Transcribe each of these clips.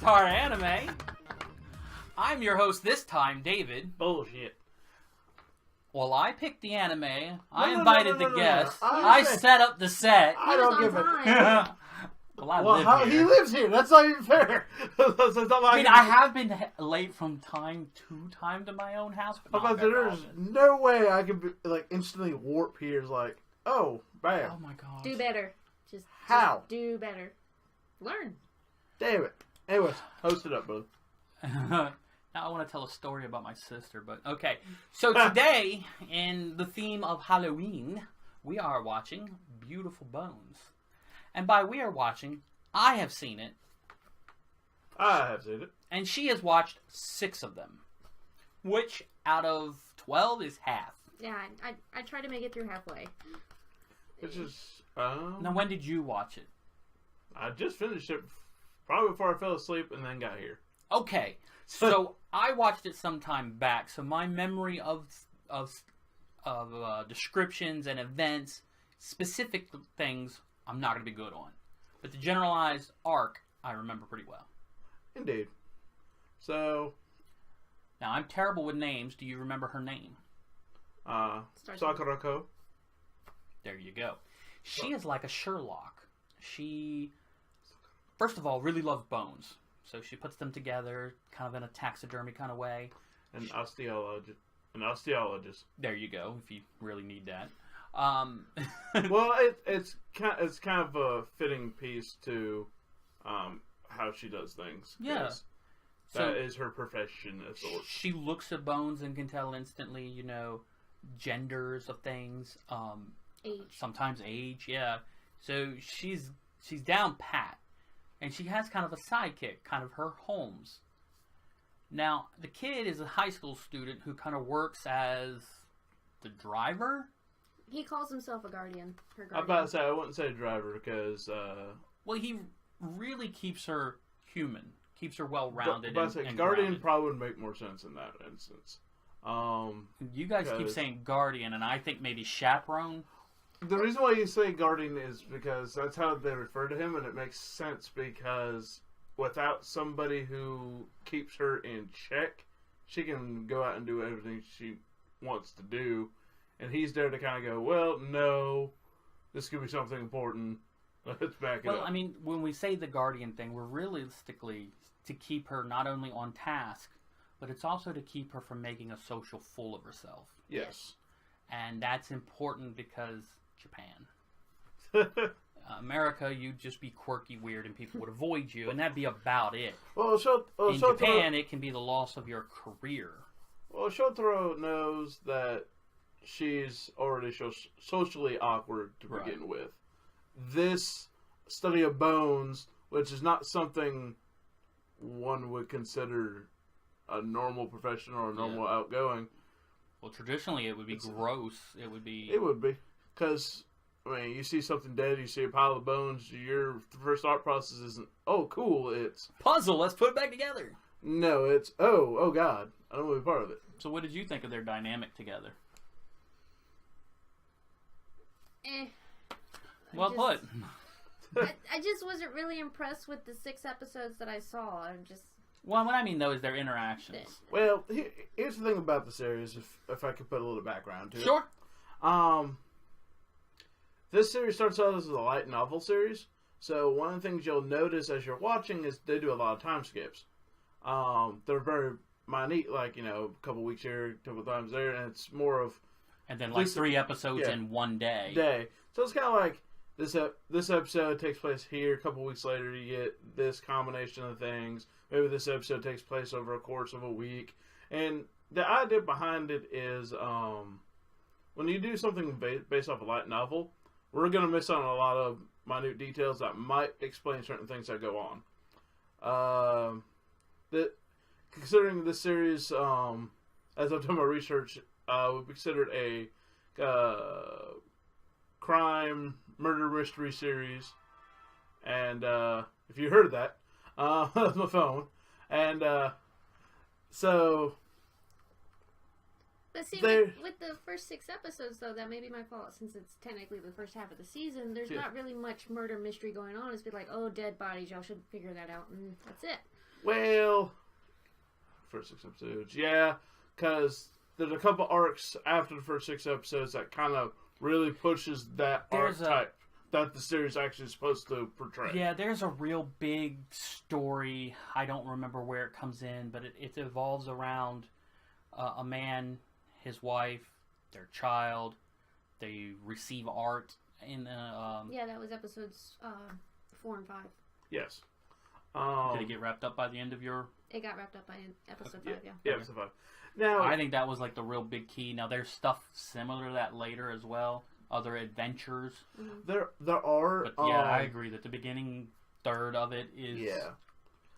Star Anime. I'm your host this time, David. Bullshit. Well, I picked the anime. I invited the guests. I understand. set up the set. I don't give a... Well, I live here. He lives here. That's not even fair. That's not like I mean, I have been late from time to my own house, but not very there's often. no way I could be, like instantly warp here. Is like, oh, bam. Oh my god. Do better. Just How? do better. Learn. Damn it. Anyways, host it up, brother. Now I want to tell a story about my sister, but okay. So today, in the theme of Halloween, we are watching Beautiful Bones. And by we are watching, I have seen it. I have seen it. And she has watched 6 of them. Which, out of 12, is half. Yeah, I try to make it through halfway. Which is... Now, when did you watch it? I just finished it probably before I fell asleep and then got here. Okay, so I watched it some time back, so my memory of descriptions and events, specific things, I'm not going to be good on. But the generalized arc, I remember pretty well. Indeed. So... Now, I'm terrible with names. Do you remember her name? Sakurako. There you go. She is like a Sherlock. She, first of all, really loves bones. So she puts them together, kind of in a taxidermy kind of way. An osteologist. There you go, if you really need that. Well, it's kind of a fitting piece to how she does things. Yeah. That is her profession of sorts. She looks at bones and can tell instantly, you know, genders of things. Age. Sometimes age, yeah. So she's down pat. And she has kind of a sidekick, kind of her Holmes. Now, the kid is a high school student who kind of works as the driver. He calls himself a guardian. Her guardian. I'm about to say, I wouldn't say driver because... well, he really keeps her human. Keeps her well-rounded and guardian grounded. probably would make more sense in that instance. You guys keep saying guardian, and I think maybe chaperone. The reason why you say guardian is because that's how they refer to him, and it makes sense because without somebody who keeps her in check, she can go out and do everything she wants to do, and he's there to kind of go, well, no, this could be something important. Let's back it up. Well, I mean, when we say the guardian thing, we're realistically to keep her not only on task, but it's also to keep her from making a social fool of herself. Yes. And that's important because Japan. America, you'd just be quirky, weird, and people would avoid you, and that'd be about it. Well, in Japan, it can be the loss of your career. Well, Shotaro knows that she's already socially awkward to begin with. This study of bones, which is not something one would consider a normal profession or a normal outgoing. Well, traditionally it would be gross. It would be. Because, I mean, you see something dead, you see a pile of bones, your first thought process isn't, oh, cool, it's... Puzzle, let's put it back together. No, it's, oh, God, I don't want to be part of it. So what did you think of their dynamic together? Well put. I just wasn't really impressed with the 6 episodes that I saw. I'm just... Well, what I mean, though, is their interactions. Well, here's the thing about the series, if I could put a little background to it. Sure. This series starts out as a light novel series, so one of the things you'll notice as you're watching is they do a lot of time skips. They're very minute, like, you know, a couple weeks here, a couple times there, and it's more of... And then, like, 3 episodes in one day. So it's kind of like, this episode takes place here, a couple weeks later you get this combination of things. Maybe this episode takes place over a course of a week. And the idea behind it is, when you do something based off a light novel, we're going to miss out on a lot of minute details that might explain certain things that go on. Considering this series, as I've done my research, would be considered a crime, murder, mystery series. And if you heard that, that's my phone. And so... But see, with the first 6 episodes, though, that may be my fault, since it's technically the first half of the season. There's not really much murder mystery going on. It's been like, oh, dead bodies, y'all should figure that out, and that's it. Well, first 6 episodes, yeah, because there's a couple arcs after the first 6 episodes that kind of really pushes that archetype that the series actually is supposed to portray. Yeah, there's a real big story. I don't remember where it comes in, but it evolves around a man, his wife, their child. They receive art in yeah, that was episodes 4 and 5. Yes. Did it get wrapped up by the end of your... It got wrapped up by episode 5, yeah. Yeah, episode 5. Now, I think that was like the real big key. Now, there's stuff similar to that later as well. Other adventures. there are... But yeah, I agree that the beginning third of it is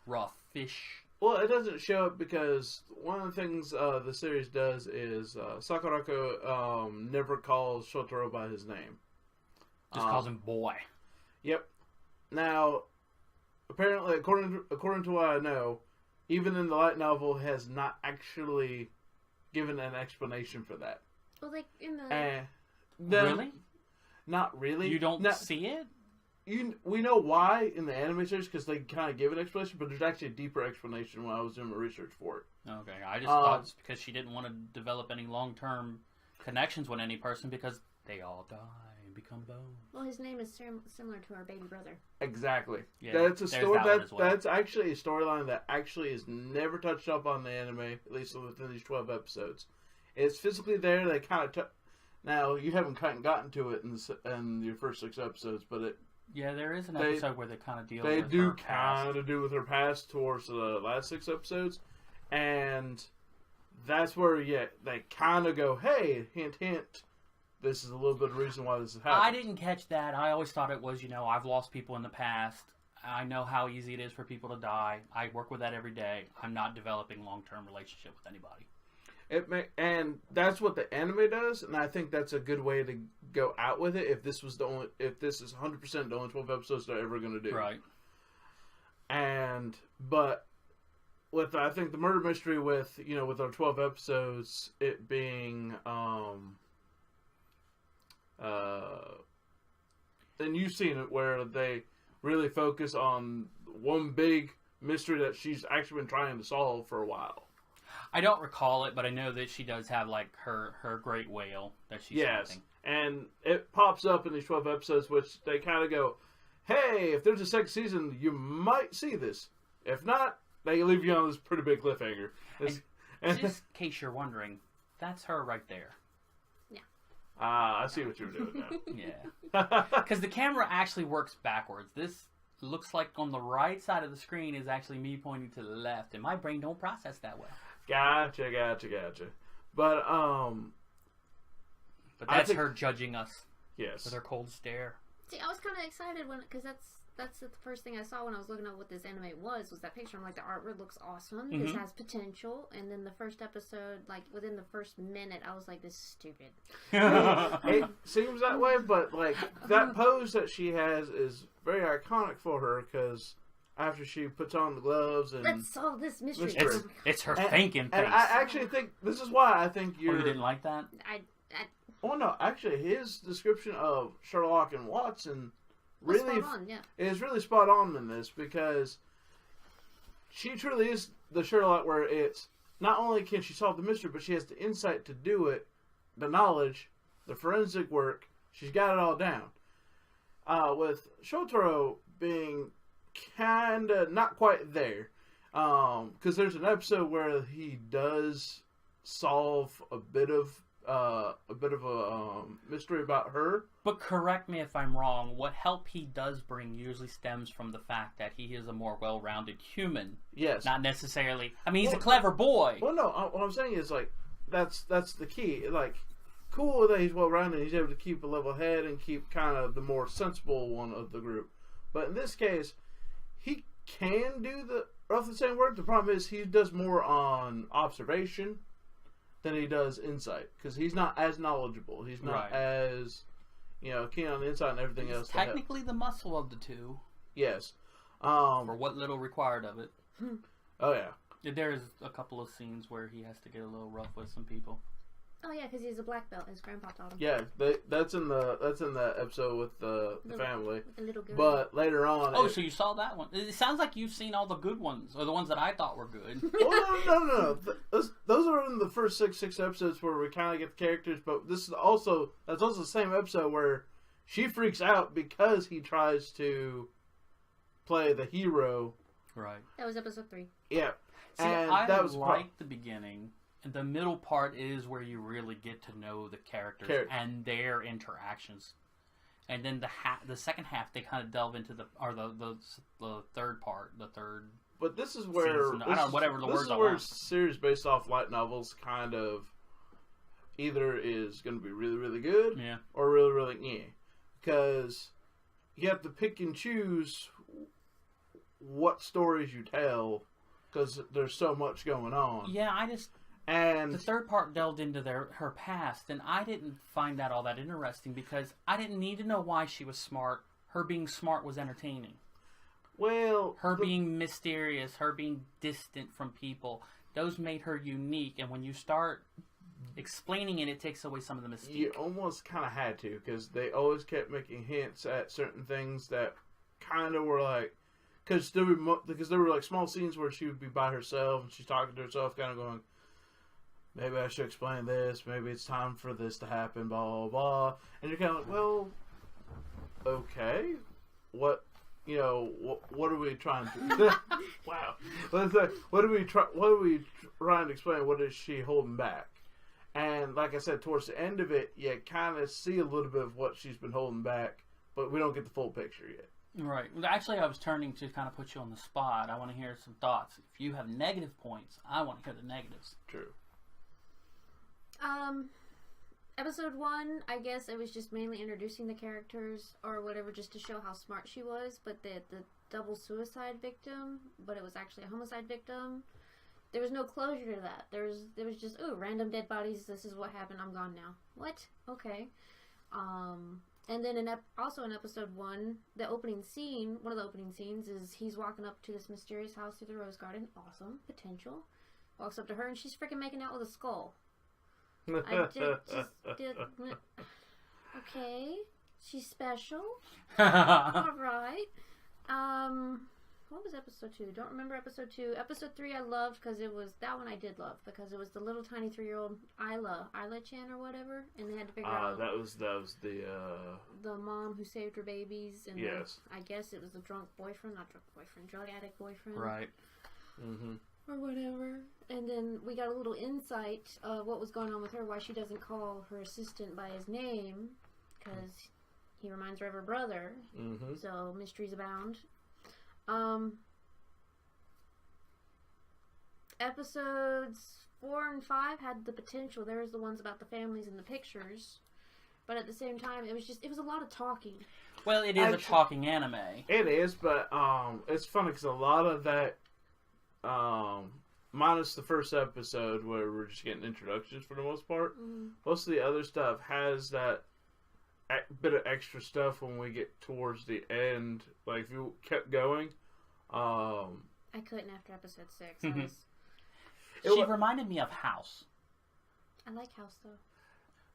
roughish. Well, it doesn't show it because one of the things the series does is Sakurako never calls Shotaro by his name. Just calls him boy. Yep. Now, apparently, according to what I know, even in the light novel, has not actually given an explanation for that. Well, like in the... Really? Not really. You don't see it? We know why in the anime series because they kind of give an explanation, but there's actually a deeper explanation when I was doing my research for it. Okay, I just thought it's because she didn't want to develop any long-term connections with any person because they all die and become bone. Well, his name is similar to our baby brother. Exactly. Yeah, that's a story well. that's actually a storyline that actually is never touched up on the anime, at least within these 12 episodes. It's physically there. They kind of now you haven't kind of gotten to it in your first 6 episodes, but it. Yeah, there is an episode where they kind of deal they with do her past. kind of do with her past towards the last 6 episodes, and that's where they kind of go, hey, hint hint, this is a little bit of the reason why this is happening. I didn't catch that. I always thought it was, I've lost people in the past. I know how easy it is for people to die. I work with that every day. I'm not developing long-term relationship with anybody. And that's what the anime does, and I think that's a good way to go out with it. If this is 100% the only 12 episodes they're ever going to do, right? But with I think the murder mystery with with our 12 episodes, it being and you've seen it where they really focus on one big mystery that she's actually been trying to solve for a while. I don't recall it, but I know that she does have like her great whale that she's something. And it pops up in these 12 episodes, which they kind of go, hey, if there's a second season, you might see this. If not, they leave you on this pretty big cliffhanger. Just in case you're wondering, that's her right there. Yeah. I see what you're doing now. Yeah. Because the camera actually works backwards. This looks like on the right side of the screen is actually me pointing to the left, and my brain don't process that well. Gotcha. But that's her judging us. Yes. With her cold stare. See, I was kind of excited because that's the first thing I saw when I was looking at what this anime was that picture. I'm like, the artwork looks awesome. Mm-hmm. This has potential. And then the first episode, like within the first minute, I was like, this is stupid. It seems that way, but like that pose that she has is very iconic for her because after she puts on the gloves and let's solve this mystery. It's her thinking face. And I actually think this is why I think you didn't like that? Oh no, actually his description of Sherlock and Watson really is really spot on in this because she truly is the Sherlock where it's not only can she solve the mystery, but she has the insight to do it, the knowledge, the forensic work. She's got it all down. With Shotaro being kind of not quite there, because there's an episode where he does solve a bit of a mystery about her. But correct me if I'm wrong, what help he does bring usually stems from the fact that he is a more well-rounded human. Yes. Not necessarily... I mean, he's a clever boy. Well, no, what I'm saying is, like, that's the key. Like, cool that he's well-rounded, he's able to keep a level head and keep kind of the more sensible one of the group. But in this case, he can do the roughly the same work. The problem is he does more on observation than he does insight because he's not as knowledgeable. He's not as keen on insight and everything else. Technically, the muscle of the two. Yes. For what little required of it. Oh yeah. There's a couple of scenes where he has to get a little rough with some people. Oh yeah, because he's a black belt. His grandpa taught him. Yeah, that's in the episode with the family. With the little girl. But later on, Oh, so you saw that one? It sounds like you've seen all the good ones, or the ones that I thought were good. well, no. Those are in the first six episodes where we kind of get the characters. But that's also the same episode where she freaks out because he tries to play the hero. Right. That was episode 3. Yeah. See, and I that was like the beginning. And the middle part is where you really get to know the characters and their interactions. And then the second half, they kind of delve into the third part, the third. But this is where season. I don't know, whatever the words This is where series based off light novels kind of either is going to be really, really good, or really, really because you have to pick and choose what stories you tell because there's so much going on. Yeah, And the third part delved into her past, and I didn't find that all that interesting because I didn't need to know why she was smart. Her being smart was entertaining. Well, her being mysterious, her being distant from people, those made her unique. And when you start explaining it, it takes away some of the mystique. You almost kind of had to because they always kept making hints at certain things that kind of were like, because there were like small scenes where she would be by herself and she's talking to herself, kind of going, maybe I should explain this. Maybe it's time for this to happen. Blah blah blah. And you're kind of like, well, okay, what are we trying to? Wow. What are we trying to explain? What is she holding back? And like I said, towards the end of it, you kind of see a little bit of what she's been holding back, but we don't get the full picture yet. Right. Well, actually, I was turning to kind of put you on the spot. I want to hear some thoughts. If you have negative points, I want to hear the negatives. True. Episode 1, I guess it was just mainly introducing the characters or whatever, just to show how smart she was. But the double suicide victim, but it was actually a homicide victim. There was no closure to that. There was just random dead bodies. This is what happened. I'm gone now. What? Okay. And then also in episode 1, the opening scene, one of the opening scenes is he's walking up to this mysterious house through the rose garden. Awesome potential. Walks up to her and she's freaking making out with a skull. I did. Okay, she's special. All right. What was episode 2? Don't remember episode 2. Episode 3 I loved because that one I did love because it was the little tiny 3-year-old Isla Chan or whatever, and they had to figure out that was the mom who saved her babies, and yes, I guess it was the drug addict boyfriend, right? Mm-hmm. Or whatever. And then we got a little insight of what was going on with her, why she doesn't call her assistant by his name, because he reminds her of her brother. Mm-hmm. So mysteries abound. Episodes 4 and 5 had the potential. There was the ones about the families and the pictures, but at the same time, it was a lot of talking. Well, it is a talking anime. It is, but it's funny because a lot of that, minus the first episode where we're just getting introductions for the most part, most of the other stuff has that bit of extra stuff when we get towards the end. Like if you kept going, I couldn't after episode 6. She reminded me of House. I like House though.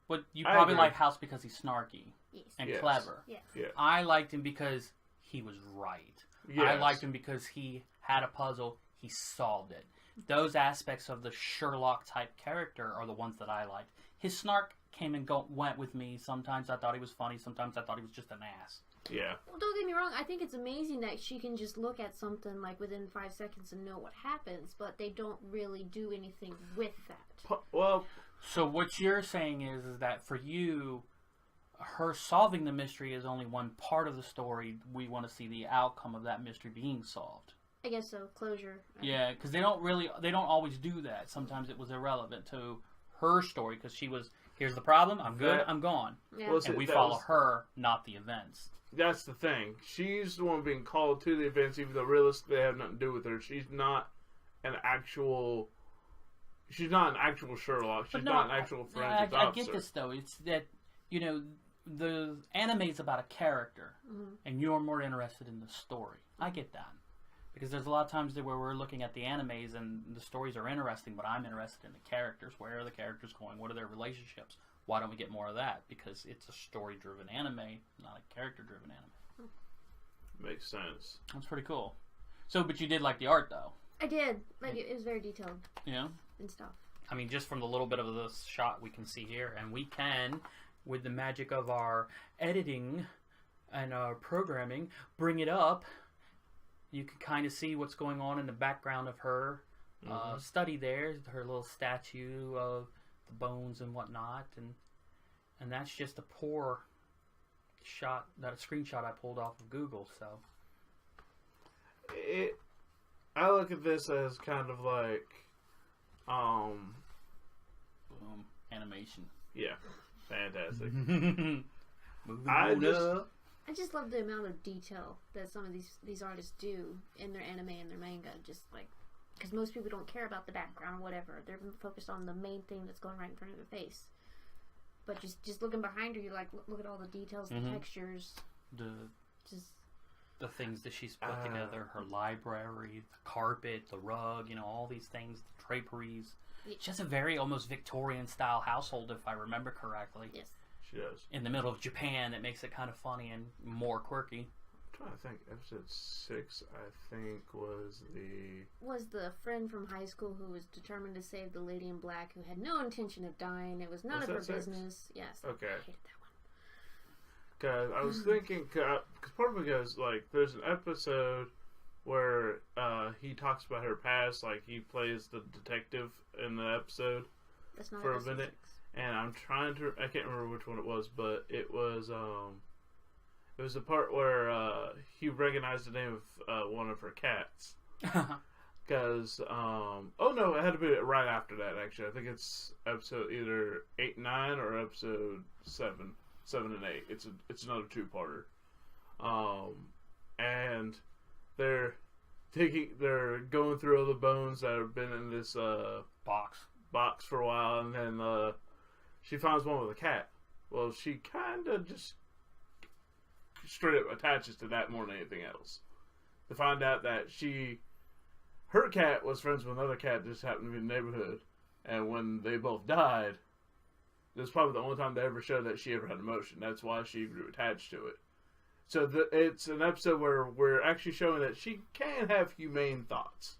But you probably like House because he's snarky and Yes. clever. Yes. Yeah. I liked him because he was right. Yes. I liked him because he had a puzzle. He solved it. Those aspects of the Sherlock type character are the ones that I liked. His snark came and went with me. Sometimes I thought he was funny. Sometimes I thought he was just an ass. Yeah. Well, don't get me wrong. I think it's amazing that she can just look at something like within 5 seconds and know what happens, but they don't really do anything with that. Well, so what you're saying is that for you, her solving the mystery is only one part of the story. We want to see the outcome of that mystery being solved. I guess so. Closure. Yeah, because they don't always do that. Sometimes it was irrelevant to her story because she was, here's the problem, I'm good, I'm gone. Yeah. Well, and we follow her, not the events. That's the thing. She's the one being called to the events, even though realistically they have nothing to do with her. She's not an actual Sherlock. She's not an actual forensic officer. I get this, though. It's that, the anime is about a character, and you're more interested in the story. I get that. Because there's a lot of times where we're looking at the animes and the stories are interesting, but I'm interested in the characters. Where are the characters going? What are their relationships? Why don't we get more of that? Because it's a story-driven anime, not a character-driven anime. Makes sense. That's pretty cool. So, but you did like the art, though. I did. Like, it was very detailed. Yeah. And stuff. I mean, just from the little bit of this shot we can see here, and we can, with the magic of our editing and our programming, bring it up. You can kind of see what's going on in the background of her study there, her little statue of the bones and whatnot, and that's just a poor shot, that screenshot I pulled off of Google. So I look at this as kind of like, boom, animation. Yeah, fantastic. Moving I on just- up. I just love the amount of detail that some of these artists do in their anime and their manga. Just like, because most people don't care about the background or whatever. They're focused on the main thing that's going right in front of their face. But just looking behind her, you like look at all the details, the textures. Just The things that she's put together, her library, the carpet, the rug, all these things, the draperies. Yeah. She has a very almost Victorian style household, if I remember correctly. yes. She does. In the middle of Japan, that makes it kind of funny and more quirky. I'm trying to think. Episode 6, I think, was the friend from high school who was determined to save the lady in black who had no intention of dying. It was none of her that 6? business. Yes. Okay. I hated that one. Because I was thinking, because part of it goes, like, there's an episode where he talks about her past, like, he plays the detective in the episode. That's not For a episode minute. 6. And I'm trying to, I can't remember which one it was, but it was the part where he recognized the name of one of her cats. Because, oh no, it had to be right after that, actually. I think it's episode either 8 and 9 or episode 7 and 8. It's another two-parter. And they're going through all the bones that have been in this box for a while, and then she finds one with a cat. Well, she kind of just straight up attaches to that more than anything else. To find out that her cat was friends with another cat that just happened to be in the neighborhood, and when they both died, this was probably the only time they ever showed that she ever had emotion. That's why she grew attached to it. So it's an episode where we're actually showing that she can have humane thoughts.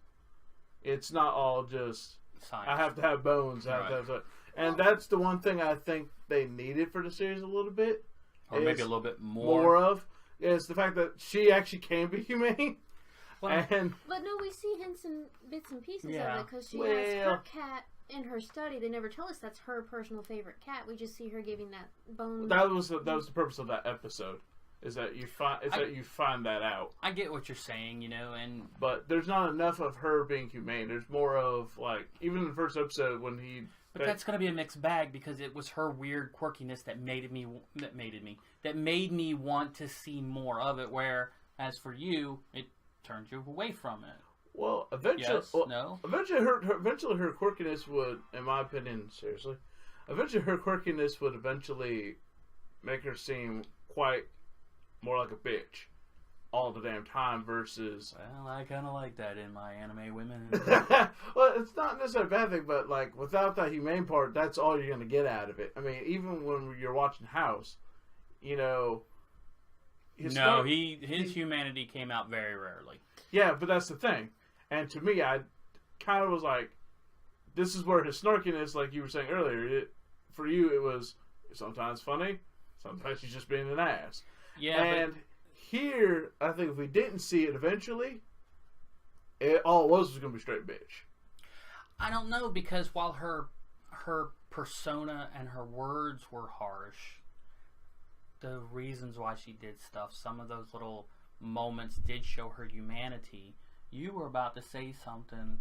It's not all just, Science. I have to have bones. I have to have, and that's the one thing I think they needed for the series a little bit. Or maybe a little bit more. Is the fact that she actually can be humane. Well, But no, we see hints and bits and pieces of Yeah. it because she has her cat in her study. They never tell us that's her personal favorite cat. We just see her giving that bone. That was the purpose of that episode. Is that you find that out. I get what you're saying, and But there's not enough of her being humane. There's more of, like, even in the first episode when he... But that's going to be a mixed bag because it was her weird quirkiness that made me want to see more of it. Where, as for you, it turned you away from it. Well, eventually... Yes, no? Eventually her quirkiness would, in my opinion, seriously, eventually her quirkiness would eventually make her seem quite more like a bitch all the damn time versus... Well, I kind of like that in my anime women. Well, it's not necessarily a bad thing, but, like, without that humane part, that's all you're going to get out of it. I mean, even when you're watching House, No, his humanity came out very rarely. Yeah, but that's the thing. And to me, I kind of was like, this is where his snarkiness, like you were saying earlier, for you it was sometimes funny, sometimes he's just being an ass. Yeah, and here, I think if we didn't see it eventually, all it was going to be straight bitch. I don't know, because while her persona and her words were harsh, the reasons why she did stuff, some of those little moments did show her humanity. You were about to say something.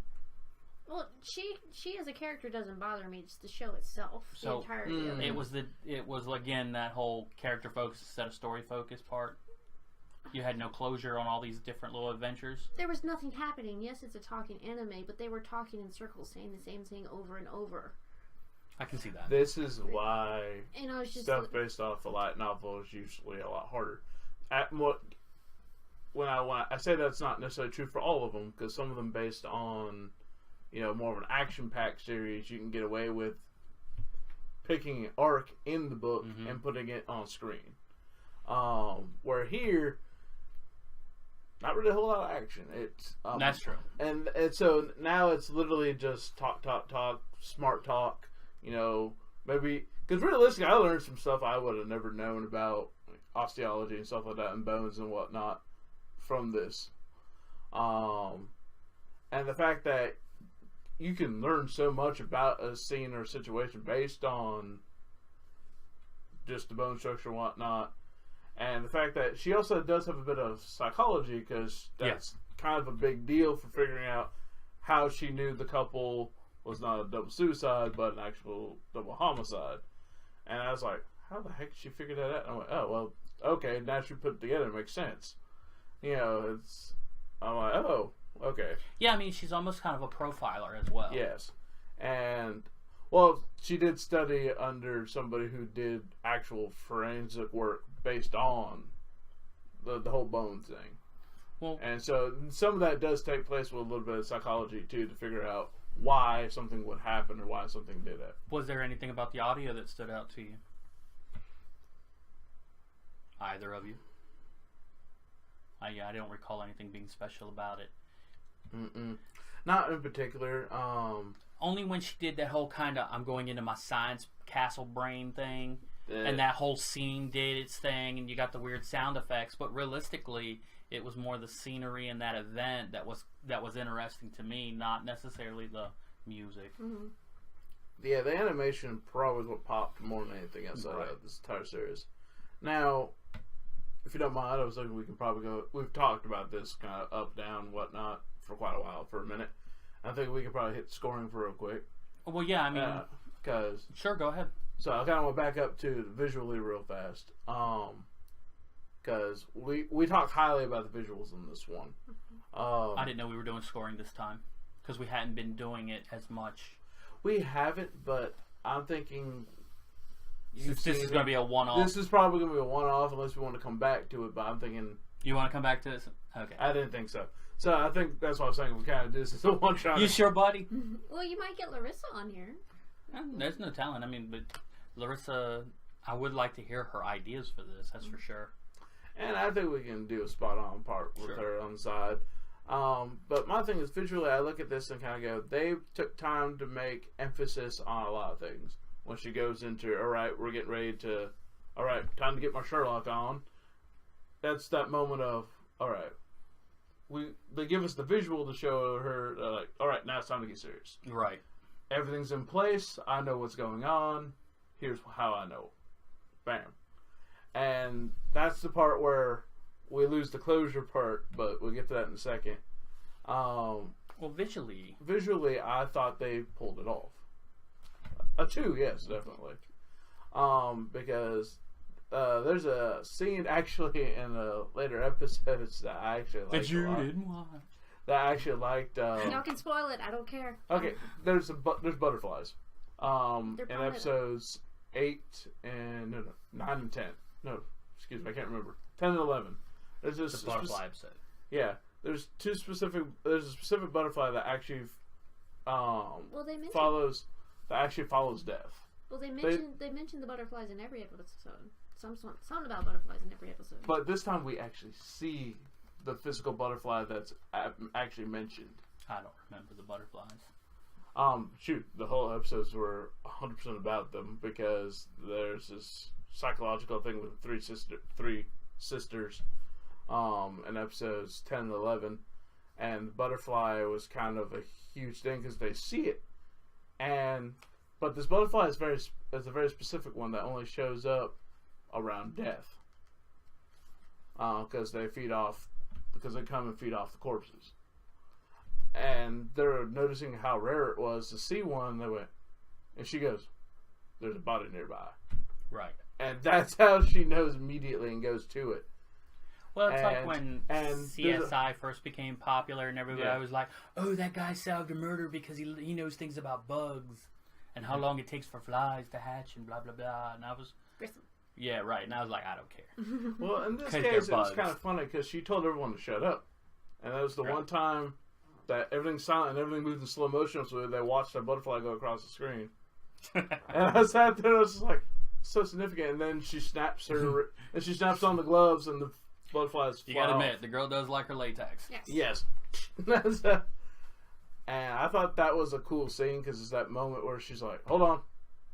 Well, she as a character doesn't bother me. It's the show itself. The entirety of it. It was again that whole character focus instead of story focus part. You had no closure on all these different little adventures. There was nothing happening. Yes, it's a talking anime, but they were talking in circles, saying the same thing over and over. I can see that. This is why And I was just stuff based off the light novel is usually a lot harder. when I say that's not necessarily true for all of them, because some of them based on, more of an action-packed series, you can get away with picking an arc in the book and putting it on screen. Where here, not really a whole lot of action. It's that's true. And so now it's literally just talk, smart talk. Maybe because realistically, I learned some stuff I would have never known about osteology and stuff like that, and bones and whatnot from this. And the fact that you can learn so much about a scene or a situation based on just the bone structure and whatnot. And the fact that she also does have a bit of psychology, because that's kind of a big deal for figuring out how she knew the couple was not a double suicide, but an actual double homicide. And I was like, how the heck did she figure that out? And I went, oh, well, okay, now she put it together, it makes sense. I'm like, oh, okay. Yeah, I mean, she's almost kind of a profiler as well. Yes. And, well, she did study under somebody who did actual forensic work based on the whole bone thing. Well, and so some of that does take place with a little bit of psychology, too, to figure out why something would happen or why something did it. Was there anything about the audio that stood out to you? Either of you? I don't recall anything being special about it. Not in particular. Only when she did that whole kind of I'm going into my science castle brain thing, and that whole scene did its thing, and you got the weird sound effects. But realistically, it was more the scenery and that event that was interesting to me, not necessarily the music. Mm-hmm. Yeah, the animation probably is what popped more than anything outside of this entire series. Now, if you don't mind, I was thinking we can probably go. We've talked about this kind of up, down, whatnot for quite a while, for a minute. I think we can probably hit scoring for real quick. Well, yeah, I mean, because sure, go ahead. So I kind of went back up to visually real fast, because we talked highly about the visuals in this one. I didn't know we were doing scoring this time because we hadn't been doing it as much. We haven't, but I'm thinking this is going to be a one-off. This is probably going to be a one-off unless we want to come back to it. But I'm thinking you want to come back to this. Okay. I didn't think so. So I think that's what I was saying. We kind of do this as a one-shot. You sure, buddy? Well, you might get Larissa on here. There's no talent. I mean, but Larissa, I would like to hear her ideas for this. That's for sure. And I think we can do a spot-on part with her on the side. But my thing is, visually, I look at this and kind of go, they took time to make emphasis on a lot of things. When she goes into, all right, we're getting ready to, all right, time to get my Sherlock on. That's that moment of, all right, they give us the visual to show her, like, all right, now it's time to get serious. Right. Everything's in place. I know what's going on. Here's how I know. Bam. And that's the part where we lose the closure part, but we'll get to that in a second. Well, visually, I thought they pulled it off. A 2, yes, definitely. Because there's a scene actually in the later episodes that I actually liked that you a lot. didn't watch. That I actually liked. Y'all can spoil it. I don't care. Okay, there's butterflies. In episodes 8 and 9 and 10. No, excuse me, I can't remember. 10 and 11. There's this the butterfly episode. Yeah, there's a specific butterfly that actually follows death. Well, they mentioned the butterflies in every episode. Something about butterflies in every episode. But this time we actually see the physical butterfly that's actually mentioned. I don't remember the butterflies. The whole episodes were 100% about them because there's this psychological thing with three sisters, in episodes 10 and 11, and the butterfly was kind of a huge thing because they see it, but this butterfly is a very specific one that only shows up around death, because they come and feed off the corpses. And they're noticing how rare it was to see one. They went, and she goes, "There's a body nearby." Right. And that's how she knows immediately and goes to it. Well, it's like when CSI first became popular, and everybody was like, "Oh, that guy solved a murder because he knows things about bugs and how long it takes for flies to hatch and blah blah blah." And I was, Grissom. Yeah, right. And I was like, I don't care. Well, in this 'Cause they're case, it was bugs. kind of funny because she told everyone to shut up. And that was the Right. one time that everything's silent and everything moves in slow motion, so they watched a butterfly go across the screen. And I sat there and I was just like, so significant. And then she snaps on the gloves and the butterflies fly You gotta off. admit, the girl does like her latex. Yes. Yes. And I thought that was a cool scene because it's that moment where she's like, hold on.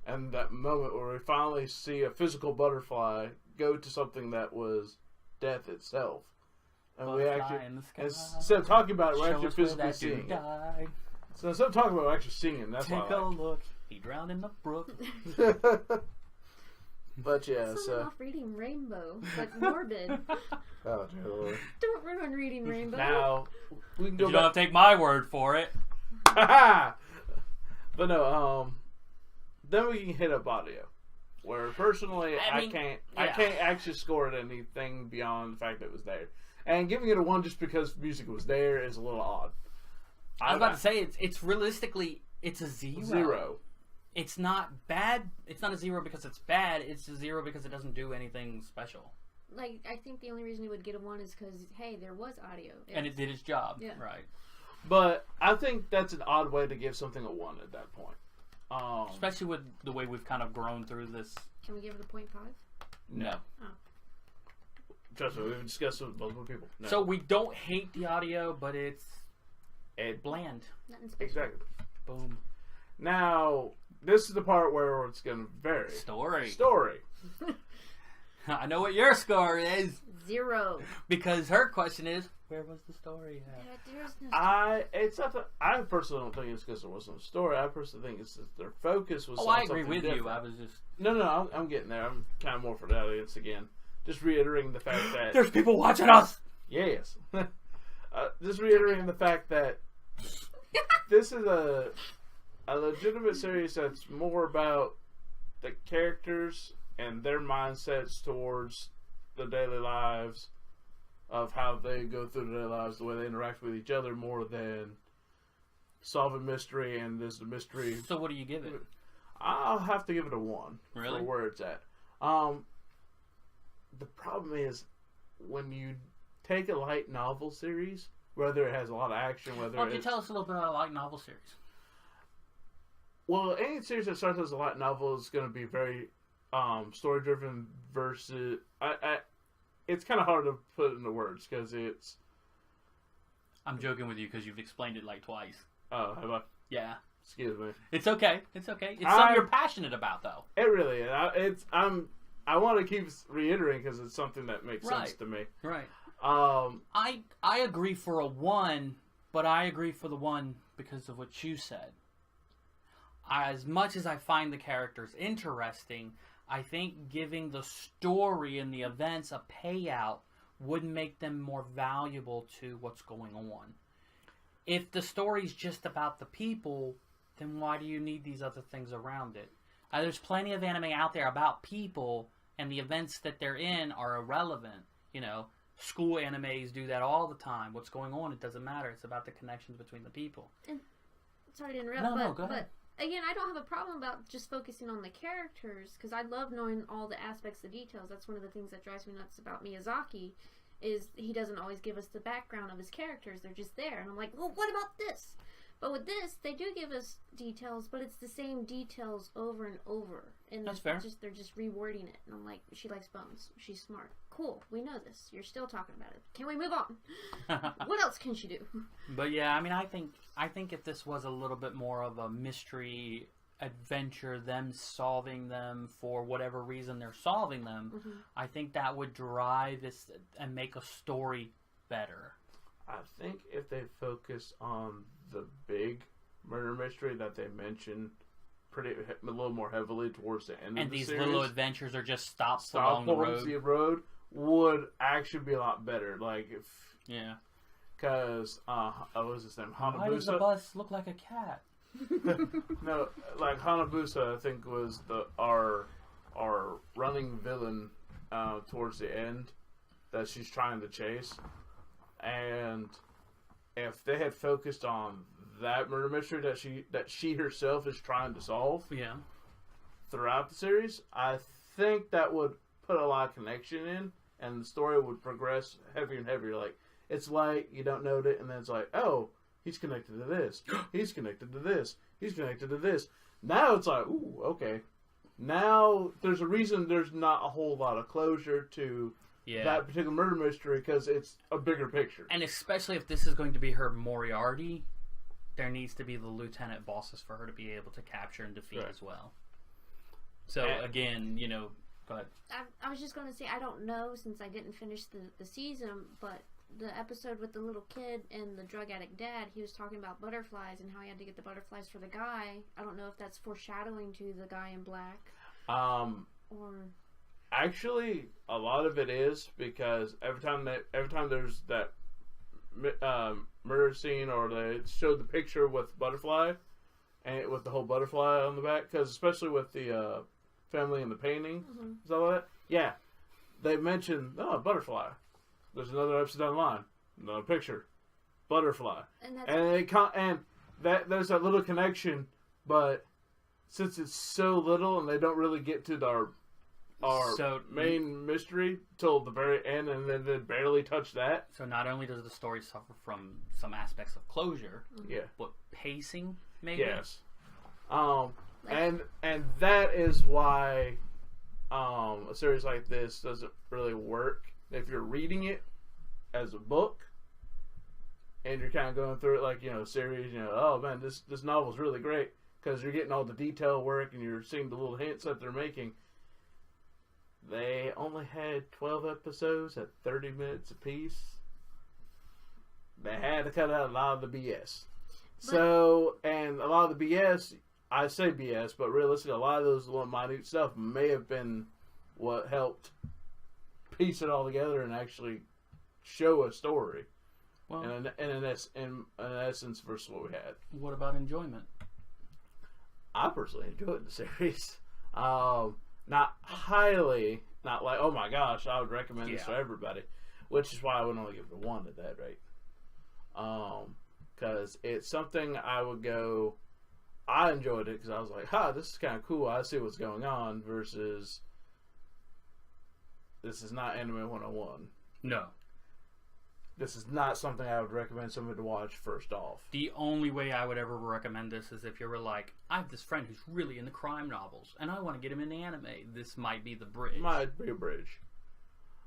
And that moment where we finally see a physical butterfly go to something that was death itself. And we Butterfly actually, in the sky. instead of talking about it, we're Show actually us where physically that dude seeing it. died. So instead of talking about it, we're actually seeing it. And that's Take why a I like look. He drowned in the brook. it. But yeah, Someone so. off reading Rainbow, but morbid. Oh, dear Lord. Don't ruin reading Rainbow. Now, we can You go don't back. have to take my word for it. But no, then we can hit up audio. Where personally, I I mean, can't yeah. actually score it anything beyond the fact that it was there. And giving it a 1 just because music was there is a little odd. I was about to say, it's realistically, it's a 0. 0. It's not bad. It's not a 0 because it's bad. It's a 0 because it doesn't do anything special. Like, I think the only reason you would get a 1 is because, hey, there was audio. And it did its job. Yeah. Right. But I think that's an odd way to give something a 1 at that point. Especially with the way we've kind of grown through this. Can we give it a 0.5? No. Trust me, we've discussed it with multiple people. No. So we don't hate the audio, but it's bland. Nothing special. Exactly. Boom. Now, this is the part where it's going to vary. Story. I know what your score is 0. because her question is, where was the story at? Yeah, there's no It's not that I personally don't think it's because there wasn't a story. I personally think it's that their focus was. Oh, on I agree something with different. you. I was just... No, I'm getting there. I'm kind of more for the audience again. Just reiterating the fact that There's people watching us! yes, just reiterating the fact that this is a legitimate series that's more about the characters and their mindsets towards the daily lives of how they go through their daily lives, the way they interact with each other, more than solving mystery. And there's the mystery. So what do you give it? I'll have to give it a 1 Really? for where it's at. The problem is when you take a light novel series, whether it has a lot of action, whether Why don't you it's tell us a little bit about a light novel series? well, any series that starts as a light novel is going to be very story driven versus it's kind of hard to put into words because it's I'm joking with you because you've explained it like twice. have I? Yeah. Excuse me. It's okay. It's okay. It's something you're passionate about, though. It really is. I want to keep reiterating because it's something that makes sense Right. to me. Right. I agree for a 1, but I agree for the 1 because of what you said. As much as I find the characters interesting, I think giving the story and the events a payout would make them more valuable to what's going on. If the story's just about the people, then why do you need these other things around it? There's plenty of anime out there about people, and the events that they're in are irrelevant. You know, school animes do that all the time. What's going on, it doesn't matter. It's about the connections between the people. Sorry to interrupt, No, go ahead. but again, I don't have a problem about just focusing on the characters because I love knowing all the aspects, the details. That's one of the things that drives me nuts about Miyazaki is he doesn't always give us the background of his characters. They're just there. And I'm like, well, what about this? But with this, they do give us details, but it's the same details over and over. And That's fair. They're just rewording it. And I'm like, she likes bones. She's smart. Cool. We know this. You're still talking about it. Can we move on? What else can she do? But yeah, I mean, I think if this was a little bit more of a mystery adventure, them solving them for whatever reason they're solving them, I think that would drive this and make a story better. I think if they focus on the big murder mystery that they mentioned a little more heavily towards the end And of the these series, little adventures are just stops stop along the towards road. the road would actually be a lot better. Like if Yeah. because what was his name? Why does the Hanabusa. bus look like a cat? No, like Hanabusa, I think was our running villain towards the end that she's trying to chase. And if they had focused on that murder mystery that she herself is trying to solve Yeah. throughout the series, I think that would put a lot of connection in, and the story would progress heavier and heavier. Like, it's light, you don't note it, and then it's like, oh, he's connected to this. He's connected to this. He's connected to this. Now it's like, ooh, okay. Now there's a reason there's not a whole lot of closure to that particular murder mystery, because it's a bigger picture. And especially if this is going to be her Moriarty, there needs to be the lieutenant bosses for her to be able to capture and defeat as well. So, again, you know, go ahead. I was just going to say, I don't know, since I didn't finish the season, but the episode with the little kid and the drug addict dad, he was talking about butterflies and how he had to get the butterflies for the guy. I don't know if that's foreshadowing to the guy in black. Or... Actually, a lot of it is, because every time there's that murder scene, or they showed the picture with butterfly, and with the whole butterfly on the back, because especially with the family in the painting, is that what? Yeah, they mentioned butterfly. There's another episode down the line, another picture, butterfly, and there's that little connection, but since it's so little and they don't really get to our main mystery till the very end, and then they barely touch that. So not only does the story suffer from some aspects of closure, but pacing, maybe. Yes. And that is why a series like this doesn't really work if you're reading it as a book, and you're kind of going through it like, you know, series. You know, oh man, this novel's really great, because you're getting all the detail work and you're seeing the little hints that they're making. They only had 12 episodes at 30 minutes apiece. They had to cut out a lot of the BS. And a lot of the BS, I say BS, but realistically, a lot of those little minute stuff may have been what helped piece it all together and actually show a story. Well, in an essence versus what we had. What about enjoyment? I personally enjoyed the series. Not highly, not like, oh my gosh, I would recommend this to everybody. Which is why I would only give it a 1 at that rate. Because it's something I would go, I enjoyed it because I was like, this is kind of cool. I see what's going on, versus this is not Anime 101. No. This is not something I would recommend somebody to watch first off. The only way I would ever recommend this is if you were like, I have this friend who's really into crime novels, and I want to get him into anime. This might be the bridge. Might be a bridge.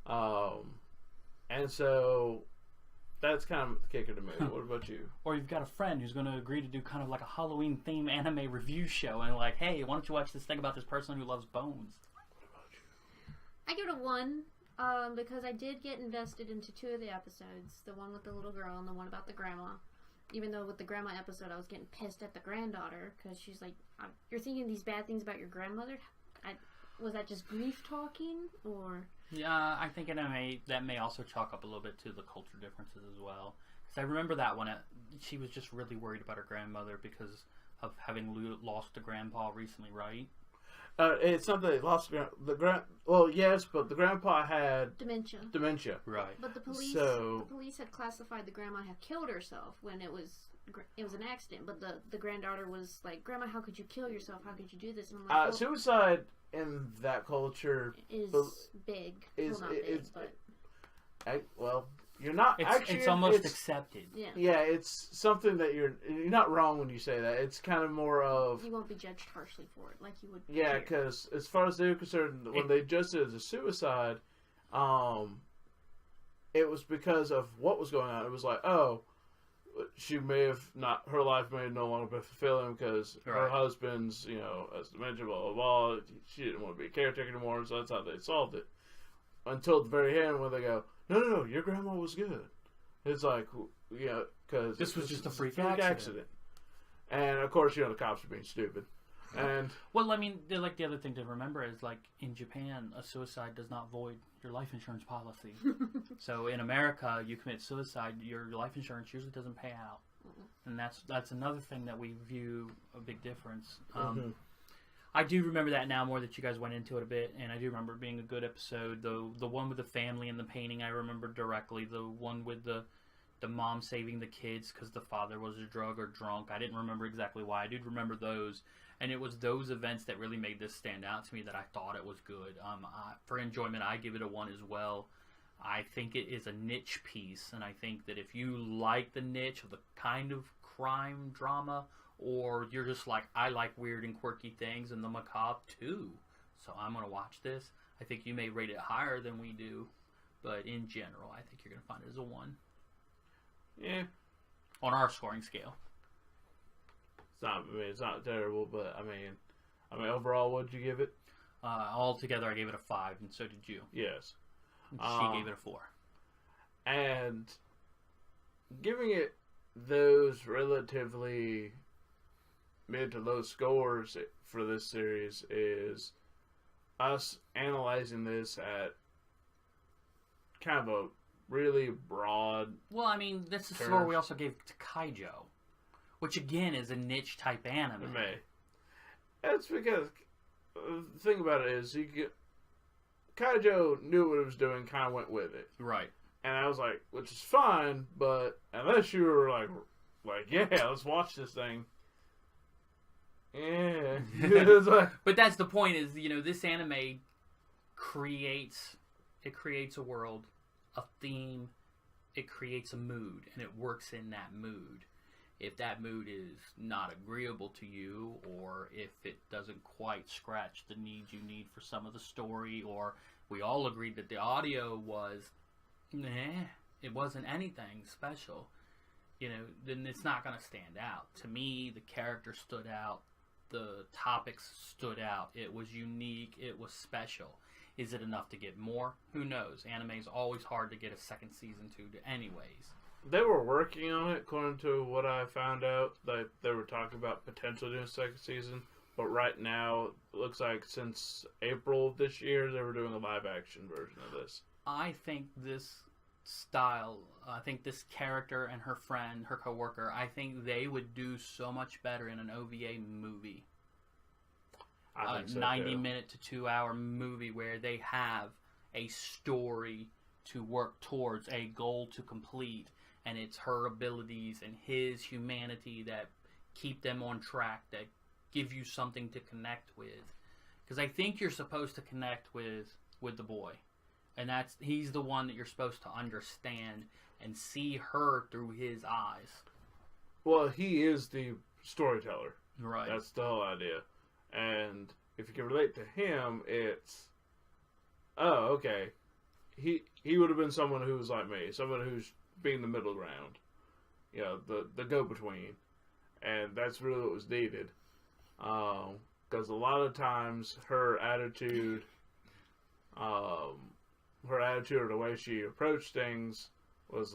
And so that's kind of the kicker to me. What about you? Or you've got a friend who's going to agree to do kind of like a Halloween theme anime review show, and like, hey, why don't you watch this thing about this person who loves bones? What about you? I give it a 1. Because I did get invested into 2 of the episodes. The one with the little girl and the one about the grandma. Even though with the grandma episode I was getting pissed at the granddaughter, because she's like, you're thinking these bad things about your grandmother? Was that just grief talking? Or... Yeah, I think that may also chalk up a little bit to the culture differences as well. Because I remember that one, she was just really worried about her grandmother because of having lost a grandpa recently, right? It's something they lost well, yes, but the grandpa had dementia. Right. But the police had classified the grandma had killed herself when it was an accident. But the granddaughter was like, "Grandma, how could you kill yourself? How could you do this?" And I'm like, suicide in that culture is big. Not big, but you're not it's almost accepted. Yeah, it's something that you're not wrong when you say that. It's kind of more of, you won't be judged harshly for it like you would. Yeah, because as far as they're concerned, when they judged it as a suicide, it was because of what was going on. It was like, oh, she may have not, her life may no longer be fulfilling because her husband's, as dementia, blah blah blah. She didn't want to be a caretaker anymore, so that's how they solved it. Until the very end, when they go, no, your grandma was good. It's like, because this was just a freak accident. And of course, the cops are being stupid. And well, I mean, the other thing to remember is, like, in Japan, a suicide does not void your life insurance policy. So in America, you commit suicide, your life insurance usually doesn't pay out, and that's another thing that we view a big difference. I do remember that now more that you guys went into it a bit, and I do remember it being a good episode. The one with the family and the painting, I remember directly. The one with the the mom saving the kids because the father was a drug or drunk. I didn't remember exactly why. I did remember those. And it was those events that really made this stand out to me that I thought it was good. For enjoyment, I give it a 1 as well. I think it is a niche piece, and I think that if you like the niche of the kind of crime drama, or you're just like, I like weird and quirky things and the macabre too, so I'm going to watch this, I think you may rate it higher than we do, but in general, I think you're going to find it as a 1. Yeah. On our scoring scale. It's not terrible, but I mean, overall, what'd you give it? Altogether, I gave it a 5, and so did you. Yes. She gave it a 4. And giving it those relatively mid to low scores for this series is us analyzing this at kind of a really broad. Well, I mean, this is the score we also gave to Kaijo, which again is a niche type anime. That's because the thing about it is Kaijo knew what it was doing, kind of went with it. Right. And I was like, which is fine, but unless you were like, yeah, let's watch this thing. Yeah. But that's the point is, this anime creates a world, a theme, it creates a mood, and it works in that mood. If that mood is not agreeable to you, or if it doesn't quite scratch the needs you need for some of the story, or we all agreed that the audio was, it wasn't anything special, then it's not going to stand out. To me, the character stood out, the topics stood out, it was unique, it was special. Is it enough to get more? Who knows? Anime is always hard to get a second season to anyways. They were working on it, according to what I found out. They were talking about potentially doing a second season. But right now, it looks like since April of this year, they were doing a live-action version of this. I think this style, I think this character and her friend, her coworker, I think they would do so much better in an OVA movie. I think so, 90-minute to 2-hour movie where they have a story to work towards, a goal to complete, and it's her abilities and his humanity that keep them on track, that give you something to connect with. Because I think you're supposed to connect with the boy. And he's the one that you're supposed to understand and see her through his eyes. Well, he is the storyteller. Right. That's the whole idea. And if you can relate to him, it's, oh, okay. He would have been someone who was like me, someone who's being the middle ground, the go-between, and that's really what was needed. Because a lot of times her attitude or the way she approached things was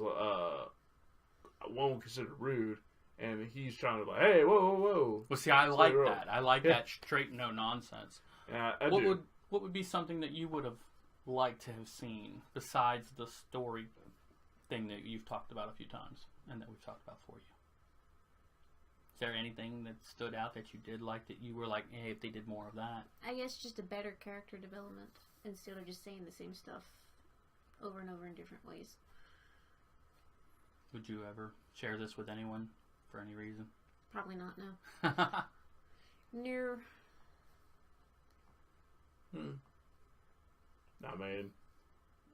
one would consider rude, and he's trying to like, hey, whoa. Well, see, I like that. I like that straight no nonsense. Yeah, what would be something that you would have liked to have seen besides the story thing that you've talked about a few times and that we've talked about for you? Is there anything that stood out that you did like, that you were like, hey, if they did more of that? I guess just a better character development instead of just saying the same stuff over and over in different ways. Would you ever share this with anyone for any reason? Probably not, no. Near. I mean,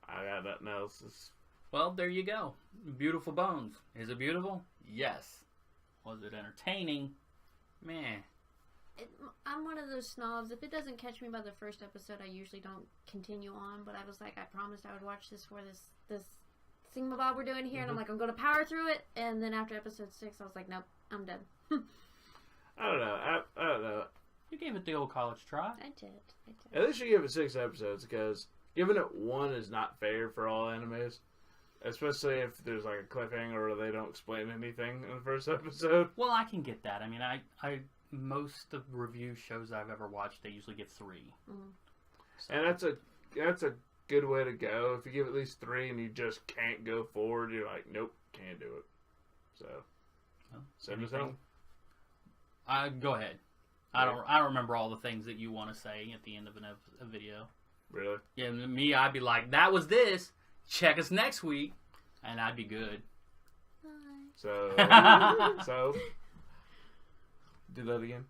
I got nothing else. Well, there you go. Beautiful Bones. Is it beautiful? Yes. Was it entertaining? Meh. I'm one of those snobs. If it doesn't catch me by the first episode, I usually don't continue on. But I was like, I promised I would watch this for this thingamabob we're doing here, and I'm like, I'm going to power through it. And then after episode 6, I was like, nope, I'm done. I don't know. You gave it the old college try. I did. At least you give it 6 episodes, because giving it 1 is not fair for all animes. Especially if there's like a cliffhanger or they don't explain anything in the first episode. Well, I can get that. I mean, I most of the review shows I've ever watched, they usually give 3. Mm-hmm. So. And that's a good way to go. If you give at least 3 and you just can't go forward, you're like, nope, can't do it. So, send us home. Go ahead. I don't remember all the things that you want to say at the end of a video. Really? Yeah, me, I'd be like, that was this. Check us next week, and I'd be good. So, do that again.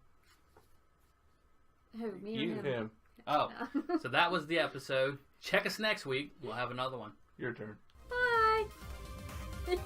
Who? Me or You, him? him. Oh, so that was the episode. Check us next week. We'll have another one. Your turn. Bye.